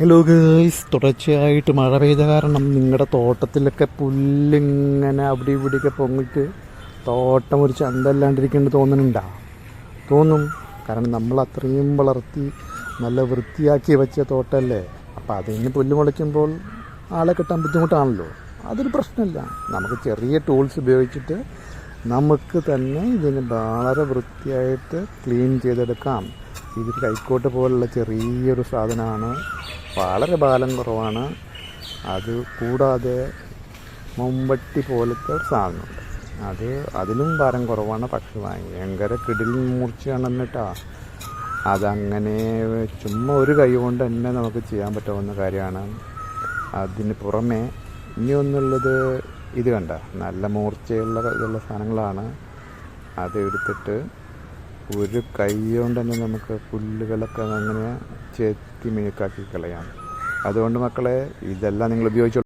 Hello guys, തുടർച്ചയായിട്ട് മഴ പെയ്ത കാരണം നിങ്ങളുടെ തോട്ടത്തിലൊക്കെ പുല്ലിങ്ങനെ അവിടെ ഇവിടെയൊക്കെ പൊങ്ങിട്ട് തോട്ടം ഒരു ചന്തല്ലാണ്ടിരിക്കേണ്ടി തോന്നുന്നുണ്ടോ? തോന്നും. കാരണം നമ്മൾ അത്രയും വളർത്തി നല്ല വൃത്തിയാക്കി വെച്ച തോട്ടമല്ലേ. അപ്പം അതിന് പുല്ല് മുളയ്ക്കുമ്പോൾ ആളെ കിട്ടാൻ ബുദ്ധിമുട്ടാണല്ലോ. അതൊരു പ്രശ്നമില്ല. നമുക്ക് ചെറിയ ടൂൾസ് ഉപയോഗിച്ചിട്ട് നമുക്ക് തന്നെ ഇതിന് വളരെ വൃത്തിയായിട്ട് ക്ലീൻ ചെയ്തെടുക്കാം. ഇത് കൈക്കോട്ട് പോലുള്ള ചെറിയൊരു സാധനമാണ്, വളരെ ഭാരം കുറവാണ്. അത് കൂടാതെ മമ്പട്ടി പോലത്തെ ഒരു സാധനമുണ്ട്, അതിലും ഭാരം കുറവാണ്. പക്ഷെ ഭയങ്കര കിടിൽ മൂർച്ചയാണെന്നിട്ടാ. അതങ്ങനെ ചുമ്മാ ഒരു കൈ കൊണ്ട് തന്നെ നമുക്ക് ചെയ്യാൻ പറ്റാവുന്ന കാര്യമാണ്. അതിന് പുറമെ ഇനി ഒന്നുള്ളത്, ഇത് കണ്ട നല്ല മൂർച്ചയുള്ള സാധനങ്ങളാണ്. അതെടുത്തിട്ട് ഒരു കൈ കൊണ്ട് തന്നെ നമുക്ക് പുല്ലുകളൊക്കെ അങ്ങനെ ചെത്തി മിനുക്കാക്കി കളയാം. അതുകൊണ്ട് മക്കളെ, ഇതെല്ലാം നിങ്ങൾ ഉപയോഗിച്ചോളൂ.